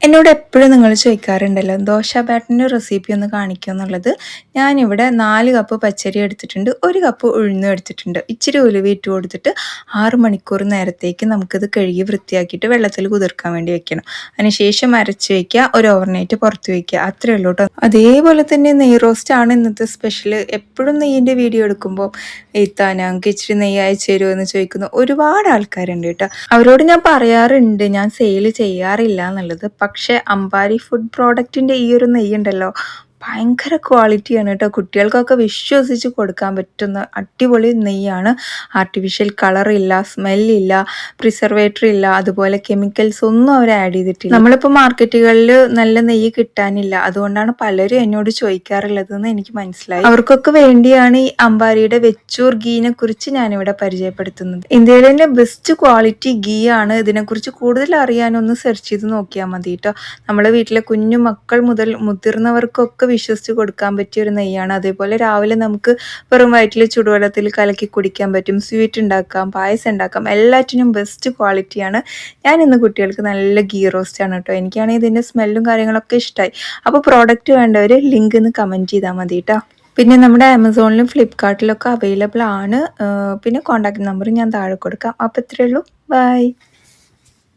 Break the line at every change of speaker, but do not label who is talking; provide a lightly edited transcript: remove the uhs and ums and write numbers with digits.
എന്നോട് എപ്പോഴും നിങ്ങൾ ചോദിക്കാറുണ്ടല്ലോ ദോശ ബാറ്ററിൻ്റെ റെസിപ്പി ഒന്ന് കാണിക്കുക എന്നുള്ളത്. ഞാനിവിടെ 4 കപ്പ് പച്ചരി എടുത്തിട്ടുണ്ട്, 1 കപ്പ് ഉഴുന്നും എടുത്തിട്ടുണ്ട്, ഇച്ചിരി ഉലുവ ഇട്ട് കൊടുത്തിട്ട് 6 മണിക്കൂർ നേരത്തേക്ക് നമുക്കിത് കഴുകി വൃത്തിയാക്കിയിട്ട് വെള്ളത്തിൽ കുതിർക്കാൻ വേണ്ടി വെക്കണം. അതിനുശേഷം അരച്ച് വയ്ക്കുക, ഒരു ഓവർനൈറ്റ് പുറത്ത് വയ്ക്കുക, അത്രയേ ഉള്ളൂ കേട്ടോ. അതേപോലെ തന്നെ നെയ് റോസ്റ്റാണ് ഇന്നത്തെ സ്പെഷ്യൽ. എപ്പോഴും നെയ്യിൻ്റെ വീഡിയോ എടുക്കുമ്പോൾ ഞങ്ങൾക്ക് ഇച്ചിരി നെയ്യ് അയച്ചു തരുമോ എന്ന് ചോദിക്കുന്ന ഒരുപാട് ആൾക്കാരുണ്ട് കേട്ടോ. അവരോട് ഞാൻ പറയാറുണ്ട് ഞാൻ സെയിൽ ചെയ്യാറില്ല എന്നുള്ളത്. പക്ഷേ അമ്പാരി ഫുഡ് പ്രോഡക്റ്റിൻ്റെ ഈ ഒരു നെയ്യുണ്ടല്ലോ, ഭയങ്കര ക്വാളിറ്റിയാണ് കേട്ടോ. കുട്ടികൾക്കൊക്കെ വിശ്വസിച്ച് കൊടുക്കാൻ പറ്റുന്ന അടിപൊളി നെയ്യാണ്. ആർട്ടിഫിഷ്യൽ കളറില്ല, സ്മെല്ലില്ല, പ്രിസർവേറ്റർ ഇല്ല, അതുപോലെ കെമിക്കൽസ് ഒന്നും അവർ ആഡ് ചെയ്തിട്ടില്ല. നമ്മളിപ്പോൾ മാർക്കറ്റുകളിൽ നല്ല നെയ്യ് കിട്ടാനില്ല, അതുകൊണ്ടാണ് പലരും എന്നോട് ചോദിക്കാറുള്ളതെന്ന് എനിക്ക് മനസ്സിലായി. അവർക്കൊക്കെ വേണ്ടിയാണ് ഈ അമ്പാരിയുടെ വെച്ചൂർ ഗീനെ കുറിച്ച് ഞാനിവിടെ പരിചയപ്പെടുത്തുന്നത്. ഇന്ത്യയിലെ ബെസ്റ്റ് ക്വാളിറ്റി ഗീ ആണ്. ഇതിനെക്കുറിച്ച് കൂടുതൽ അറിയാനൊന്ന് സെർച്ച് ചെയ്ത് നോക്കിയാൽ മതി കേട്ടോ. നമ്മുടെ വീട്ടിലെ കുഞ്ഞു മക്കൾ മുതൽ മുതിർന്നവർക്കൊക്കെ വിശ്വസിച്ച് കൊടുക്കാൻ പറ്റിയ ഒരു നെയ്യാണ്. അതേപോലെ രാവിലെ നമുക്ക് വെറും വയറ്റിൽ ചുടുവെള്ളത്തിൽ കലക്കി കുടിക്കാൻ പറ്റും, സ്വീറ്റ് ഉണ്ടാക്കാം, പായസം ഉണ്ടാക്കാം, എല്ലാറ്റിനും ബെസ്റ്റ് ക്വാളിറ്റിയാണ്. ഞാൻ ഇന്ന് കുട്ടികൾക്ക് നല്ല ഗീ റോസ്റ്റ് ആണ് കേട്ടോ. എനിക്കാണെങ്കിൽ ഇതിൻ്റെ സ്മെല്ലും കാര്യങ്ങളൊക്കെ ഇഷ്ടമായി. അപ്പോൾ പ്രോഡക്റ്റ് വേണ്ടവർ ലിങ്ക് ഒന്ന് കമൻറ്റ് ചെയ്താൽ മതി കേട്ടോ. പിന്നെ നമ്മുടെ ആമസോണിലും ഫ്ലിപ്കാർട്ടിലൊക്കെ അവൈലബിൾ ആണ്. പിന്നെ കോൺടാക്ട് നമ്പർ ഞാൻ താഴെ കൊടുക്കാം. അപ്പോൾ ഇത്രയേ ഉള്ളൂ. ബൈ.